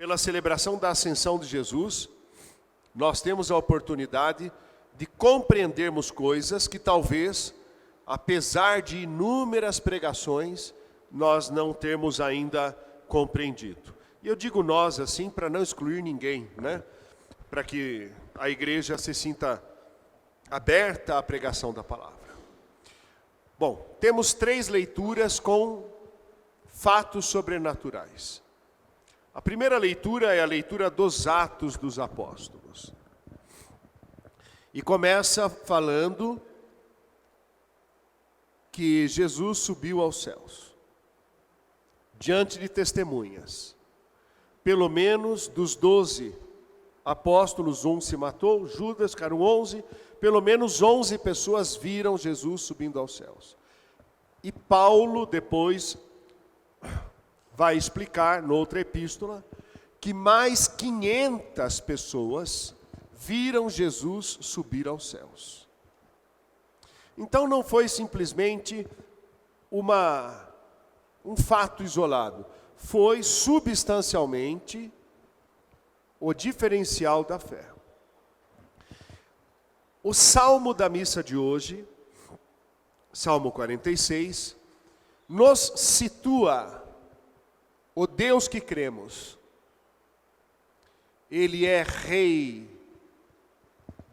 pela celebração da ascensão de Jesus, nós temos a oportunidade de compreendermos coisas que talvez, apesar de inúmeras pregações, nós não temos ainda compreendido. E eu digo nós assim para não excluir ninguém, né? Para que a igreja se sinta aberta à pregação da palavra. Bom, temos 3 leituras com fatos sobrenaturais. A primeira leitura é a leitura dos Atos dos Apóstolos. E começa falando que Jesus subiu aos céus, diante de testemunhas. Pelo menos dos 12 apóstolos, um se matou, Judas, ficaram 11, pelo menos 11 pessoas viram Jesus subindo aos céus. E Paulo depois vai explicar, noutra epístola, que mais 500 pessoas viram Jesus subir aos céus. Então não foi simplesmente um fato isolado, foi substancialmente o diferencial da fé. O salmo da missa de hoje, Salmo 46, nos situa o Deus que cremos. Ele é Rei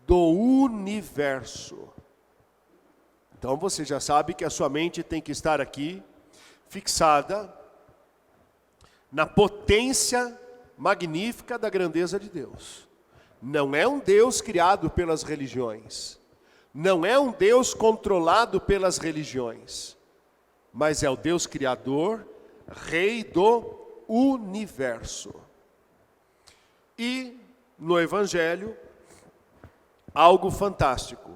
do universo. Então você já sabe que a sua mente tem que estar aqui, fixada na potência magnífica da grandeza de Deus. Não é um Deus criado pelas religiões. Não é um Deus controlado pelas religiões. Mas é o Deus criador, Rei do universo. E no Evangelho, algo fantástico.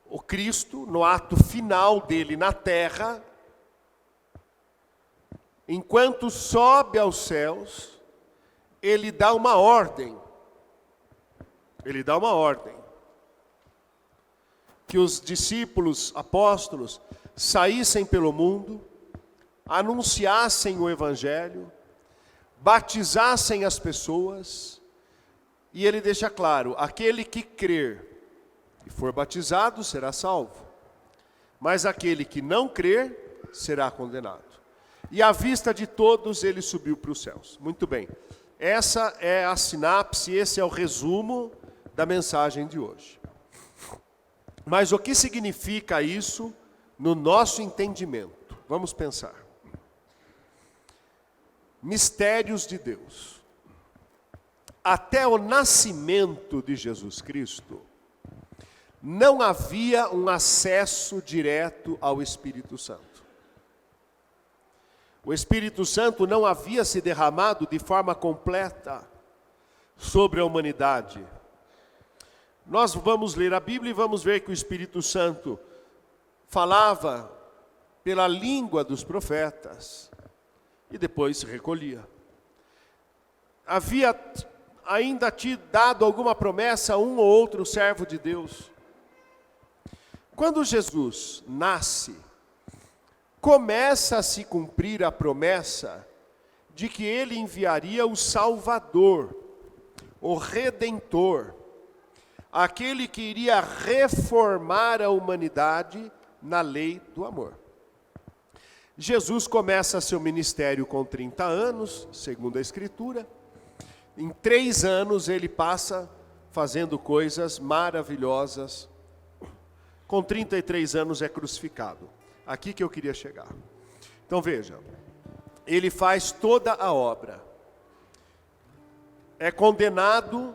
O Cristo, no ato final dele na terra, enquanto sobe aos céus, ele dá uma ordem. Ele dá uma ordem. Que os discípulos, apóstolos, saíssem pelo mundo, anunciassem o Evangelho, batizassem as pessoas, e ele deixa claro, aquele que crer e for batizado será salvo, mas aquele que não crer será condenado. E à vista de todos ele subiu para os céus. Muito bem, essa é a sinapse, esse é o resumo da mensagem de hoje. Mas o que significa isso no nosso entendimento? Vamos pensar. Mistérios de Deus. Até o nascimento de Jesus Cristo, não havia um acesso direto ao Espírito Santo. O Espírito Santo não havia se derramado de forma completa sobre a humanidade. Nós vamos ler a Bíblia e vamos ver que o Espírito Santo falava pela língua dos profetas e depois se recolhia. Havia ainda te dado alguma promessa a um ou outro servo de Deus. Quando Jesus nasce, começa a se cumprir a promessa de que ele enviaria o Salvador, o Redentor, aquele que iria reformar a humanidade na lei do amor. Jesus começa seu ministério com 30 anos, segundo a Escritura. Em 3 anos ele passa fazendo coisas maravilhosas. Com 33 anos é crucificado. Aqui que eu queria chegar. Então veja, ele faz toda a obra. É condenado,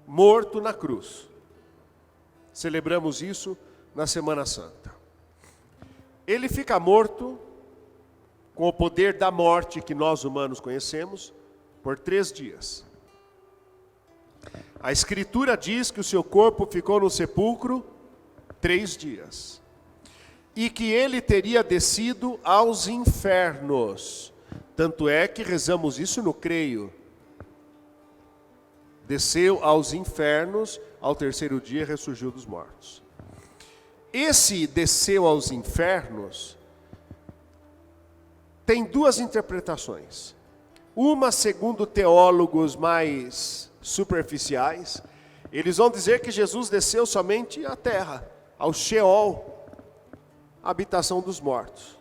morto na cruz. Celebramos isso na Semana Santa. Ele fica morto com o poder da morte que nós humanos conhecemos por 3 dias. A Escritura diz que o seu corpo ficou no sepulcro 3 dias. E que ele teria descido aos infernos. Tanto é que rezamos isso no creio. Desceu aos infernos, ao 3º dia ressurgiu dos mortos. Esse desceu aos infernos tem 2 interpretações. Uma, segundo teólogos mais superficiais, eles vão dizer que Jesus desceu somente à terra, ao Sheol, a habitação dos mortos.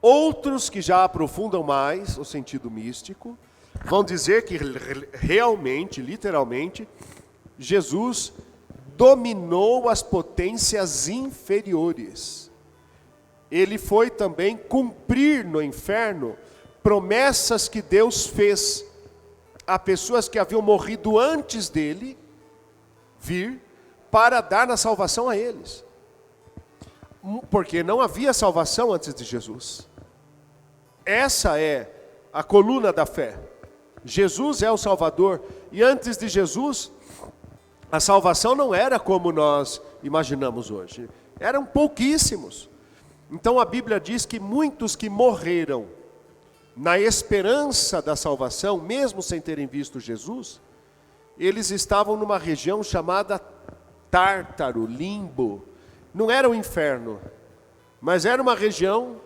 Outros que já aprofundam mais o sentido místico, vão dizer que realmente, literalmente, Jesus dominou as potências inferiores. Ele foi também cumprir no inferno promessas que Deus fez a pessoas que haviam morrido antes dele vir para dar a salvação a eles. Porque não havia salvação antes de Jesus. Essa é a coluna da fé. Jesus é o Salvador. E antes de Jesus, a salvação não era como nós imaginamos hoje. Eram pouquíssimos. Então a Bíblia diz que muitos que morreram na esperança da salvação, mesmo sem terem visto Jesus, eles estavam numa região chamada Tártaro, limbo. Não era o inferno, mas era uma região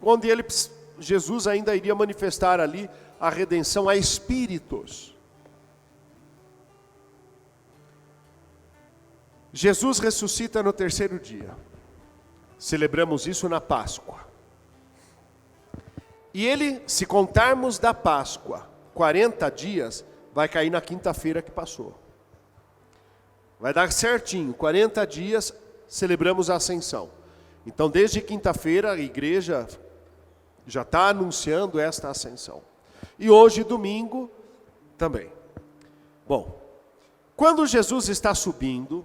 onde Jesus ainda iria manifestar ali a redenção a espíritos. Jesus ressuscita no terceiro dia. Celebramos isso na Páscoa. E ele, se contarmos da Páscoa, 40 dias, vai cair na quinta-feira que passou. Vai dar certinho, 40 dias, celebramos a Ascensão. Então, desde quinta-feira, a igreja já está anunciando esta Ascensão. E hoje, domingo, também. Bom, quando Jesus está subindo,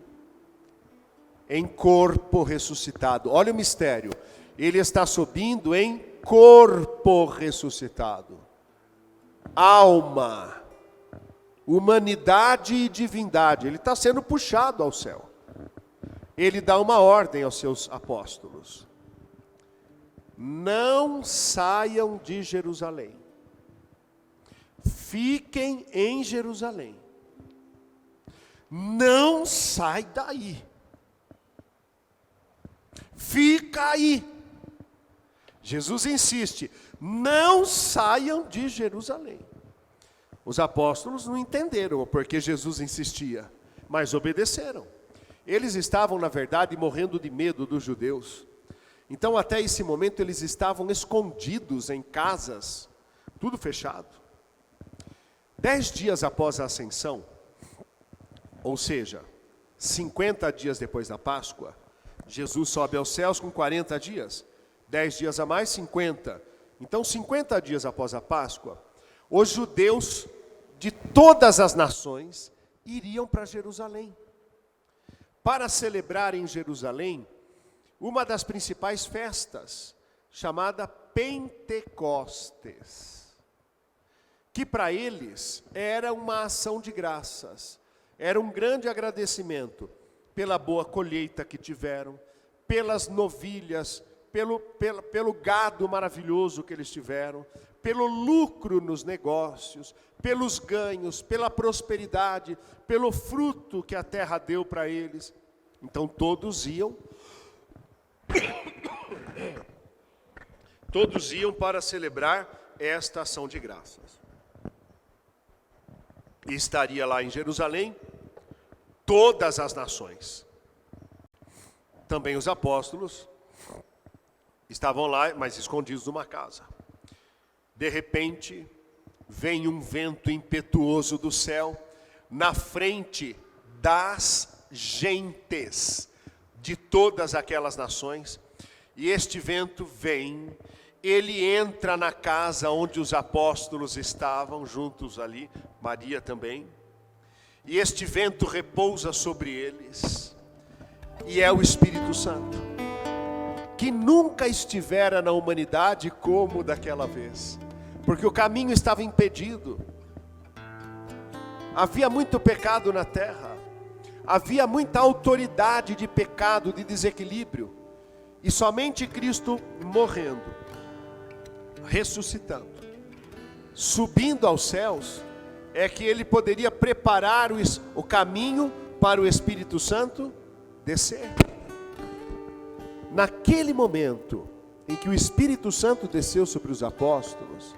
em corpo ressuscitado, olha o mistério, ele está subindo em corpo ressuscitado, alma, humanidade e divindade, ele está sendo puxado ao céu. Ele dá uma ordem aos seus apóstolos: não saiam de Jerusalém, fiquem em Jerusalém, não sai daí, fica aí. Jesus insiste, não saiam de Jerusalém. Os apóstolos não entenderam porque Jesus insistia, mas obedeceram. Eles estavam, na verdade, morrendo de medo dos judeus. Então, até esse momento, eles estavam escondidos em casas, tudo fechado. 10 dias após a ascensão, ou seja, 50 dias depois da Páscoa, Jesus sobe aos céus com 40 dias. 10 dias a mais, 50. Então, 50 dias após a Páscoa, os judeus de todas as nações iriam para Jerusalém, para celebrar em Jerusalém uma das principais festas, chamada Pentecostes, que para eles era uma ação de graças, era um grande agradecimento pela boa colheita que tiveram, pelas novilhas, pelo gado maravilhoso que eles tiveram, pelo lucro nos negócios, pelos ganhos, pela prosperidade, pelo fruto que a terra deu para eles. Então todos iam para celebrar esta ação de graças. E estaria lá em Jerusalém todas as nações. Também os apóstolos estavam lá, mas escondidos numa casa. De repente, vem um vento impetuoso do céu, na frente das gentes de todas aquelas nações, e este vento vem, ele entra na casa onde os apóstolos estavam, juntos ali, Maria também, e este vento repousa sobre eles, e é o Espírito Santo, que nunca estivera na humanidade como daquela vez, porque o caminho estava impedido, havia muito pecado na terra, havia muita autoridade de pecado, de desequilíbrio, e somente Cristo morrendo, ressuscitando, subindo aos céus, é que ele poderia preparar o caminho para o Espírito Santo descer. Naquele momento em que o Espírito Santo desceu sobre os apóstolos,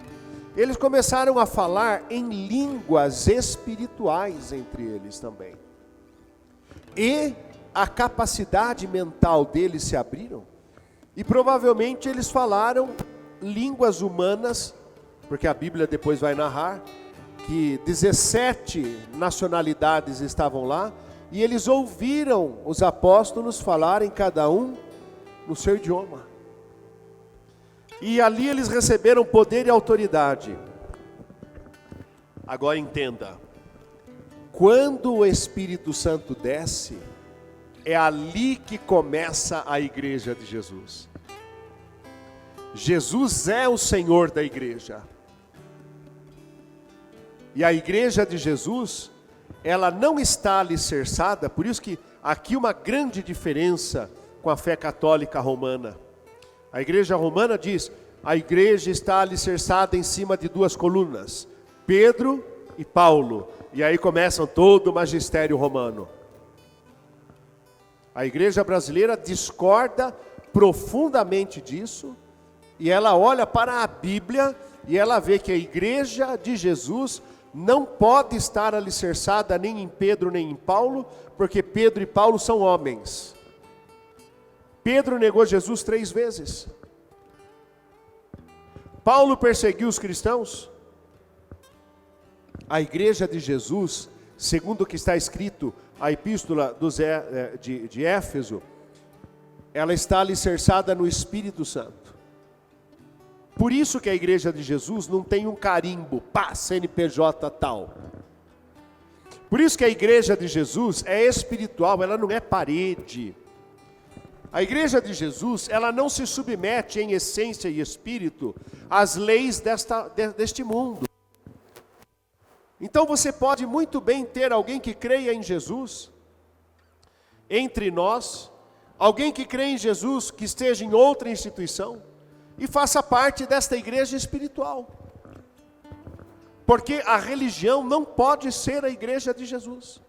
eles começaram a falar em línguas espirituais entre eles também. E a capacidade mental deles se abriram. E provavelmente eles falaram línguas humanas, porque a Bíblia depois vai narrar que 17 nacionalidades estavam lá, e eles ouviram os apóstolos falarem cada um no seu idioma. E ali eles receberam poder e autoridade. Agora entenda, quando o Espírito Santo desce, é ali que começa a igreja de Jesus. Jesus é o Senhor da igreja. E a igreja de Jesus, ela não está alicerçada, por isso que aqui uma grande diferença com a fé católica romana. A igreja romana diz, a igreja está alicerçada em cima de duas colunas, Pedro e Paulo. E aí começam todo o magistério romano. A igreja brasileira discorda profundamente disso, e ela olha para a Bíblia, e ela vê que a igreja de Jesus não pode estar alicerçada nem em Pedro nem em Paulo, porque Pedro e Paulo são homens. Pedro negou Jesus 3 vezes. Paulo perseguiu os cristãos. A igreja de Jesus, segundo o que está escrito, a epístola de Éfeso, ela está alicerçada no Espírito Santo. Por isso que a igreja de Jesus não tem um carimbo, pá, CNPJ tal. Por isso que a igreja de Jesus é espiritual, ela não é parede. A igreja de Jesus, ela não se submete em essência e espírito às leis deste mundo. Então você pode muito bem ter alguém que creia em Jesus, entre nós, alguém que crê em Jesus, que esteja em outra instituição, e faça parte desta igreja espiritual. Porque a religião não pode ser a igreja de Jesus.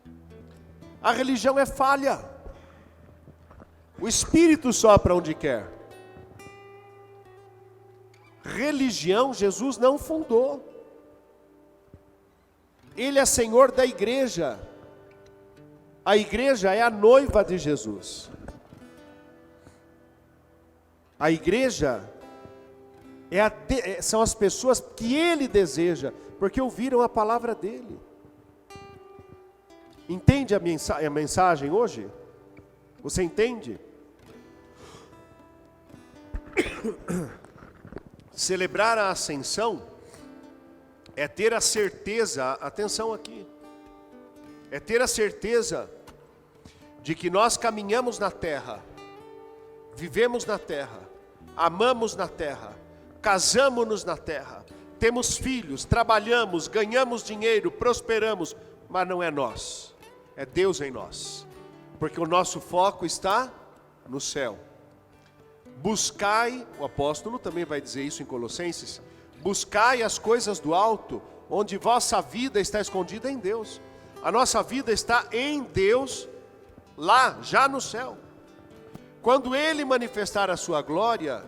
A religião é falha. O Espírito sopra onde quer. Religião, Jesus não fundou. Ele é Senhor da igreja. A igreja é a noiva de Jesus. A igreja são as pessoas que Ele deseja, porque ouviram a palavra dEle. Entende a mensagem hoje? Você entende? Celebrar a ascensão é ter a certeza, atenção aqui, é ter a certeza de que nós caminhamos na terra, vivemos na terra, amamos na terra, casamos-nos na terra, temos filhos, trabalhamos, ganhamos dinheiro, prosperamos, mas não é nós, é Deus em nós, porque o nosso foco está no céu. Buscai, o apóstolo também vai dizer isso em Colossenses, buscai as coisas do alto, onde vossa vida está escondida em Deus. A nossa vida está em Deus, lá, já no céu. Quando Ele manifestar a sua glória,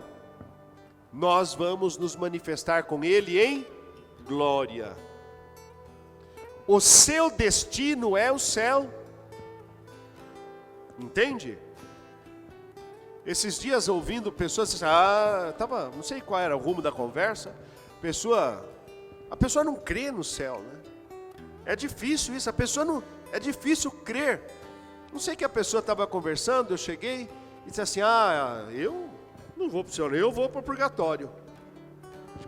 nós vamos nos manifestar com Ele em glória. O seu destino é o céu. Entende? Esses dias ouvindo pessoas, não sei qual era o rumo da conversa, a pessoa não crê no céu, né? É difícil isso, é difícil crer. Não sei que a pessoa estava conversando, eu cheguei e disse assim, eu não vou para o céu, eu vou para o purgatório.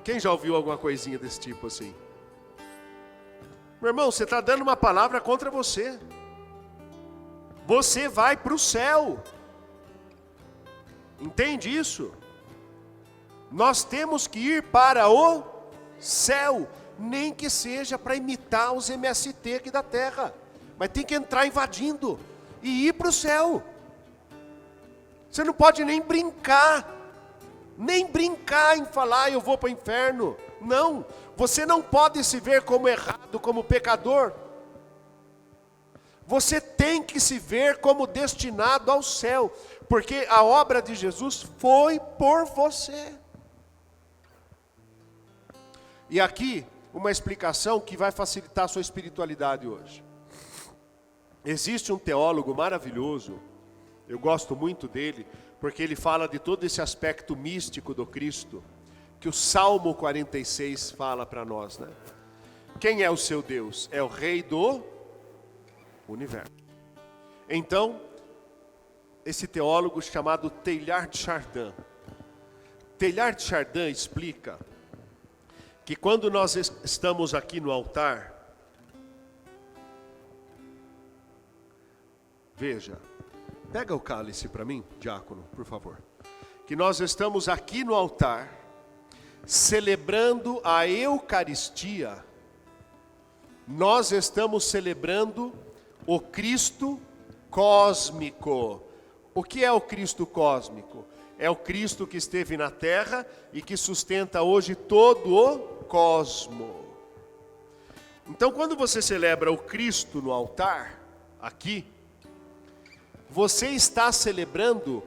Quem já ouviu alguma coisinha desse tipo assim? Meu irmão, você está dando uma palavra contra você. Você vai para o céu. Entende isso? Nós temos que ir para o céu, nem que seja para imitar os MST aqui da terra, mas tem que entrar invadindo e ir para o céu. Você não pode nem brincar em falar eu vou para o inferno. Não, você não pode se ver como errado, como pecador. Você tem que se ver como destinado ao céu, porque a obra de Jesus foi por você. E aqui, uma explicação que vai facilitar a sua espiritualidade hoje. Existe um teólogo maravilhoso, eu gosto muito dele, porque ele fala de todo esse aspecto místico do Cristo, que o Salmo 46 fala para nós, né? Quem é o seu Deus? É o Rei do universo. Então, esse teólogo chamado Teilhard de Chardin. Teilhard de Chardin explica que quando nós estamos aqui no altar, veja, pega o cálice para mim, diácono, por favor. Que nós estamos aqui no altar, celebrando a Eucaristia, nós estamos celebrando o Cristo cósmico. O que é o Cristo cósmico? É o Cristo que esteve na terra e que sustenta hoje todo o cosmo. Então, quando você celebra o Cristo no altar, aqui, você está celebrando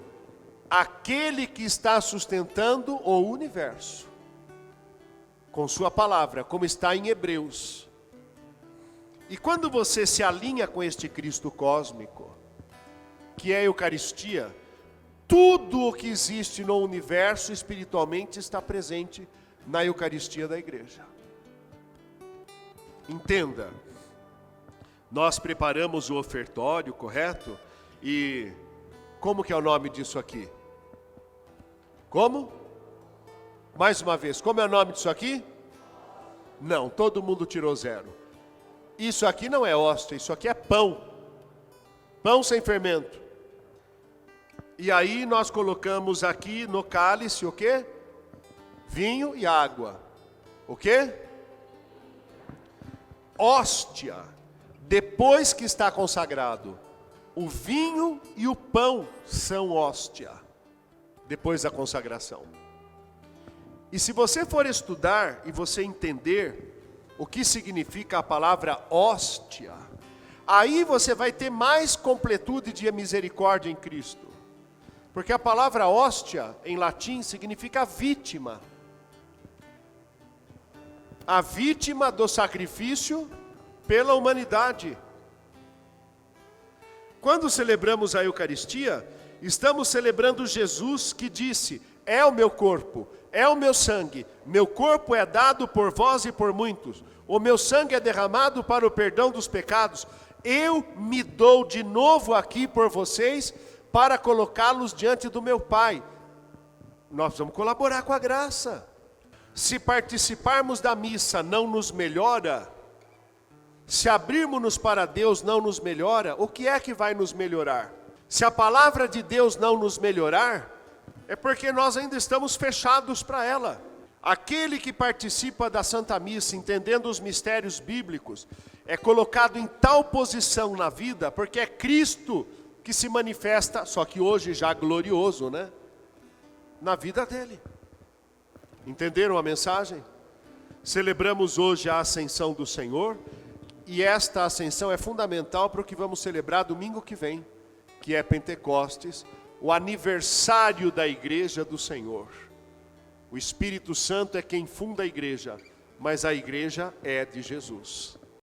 aquele que está sustentando o universo, com sua palavra, como está em Hebreus. E quando você se alinha com este Cristo cósmico, que é a Eucaristia, tudo o que existe no universo espiritualmente está presente na Eucaristia da igreja. Entenda, nós preparamos o ofertório, correto? E como que é o nome disso aqui? Como? Mais uma vez, como é o nome disso aqui? Não, todo mundo tirou 0. Isso aqui não é hóstia, isso aqui é pão. Pão sem fermento. E aí nós colocamos aqui no cálice o quê? Vinho e água. O quê? Hóstia. Depois que está consagrado, o vinho e o pão são hóstia. Depois da consagração. E se você for estudar e você entender o que significa a palavra hóstia, aí você vai ter mais completude de misericórdia em Cristo. Porque a palavra hóstia, em latim, significa vítima. A vítima do sacrifício pela humanidade. Quando celebramos a Eucaristia, estamos celebrando Jesus que disse: é o meu corpo, é o meu sangue, meu corpo é dado por vós e por muitos, o meu sangue é derramado para o perdão dos pecados, eu me dou de novo aqui por vocês, para colocá-los diante do meu Pai. Nós vamos colaborar com a graça. Se participarmos da missa não nos melhora, se abrirmos-nos para Deus não nos melhora, o que é que vai nos melhorar? Se a palavra de Deus não nos melhorar, é porque nós ainda estamos fechados para ela. Aquele que participa da Santa Missa, entendendo os mistérios bíblicos, é colocado em tal posição na vida, porque é Cristo que se manifesta, só que hoje já glorioso, né? Na vida dele. Entenderam a mensagem? Celebramos hoje a ascensão do Senhor, e esta ascensão é fundamental para o que vamos celebrar domingo que vem, que é Pentecostes, o aniversário da igreja do Senhor. O Espírito Santo é quem funda a igreja, mas a igreja é de Jesus.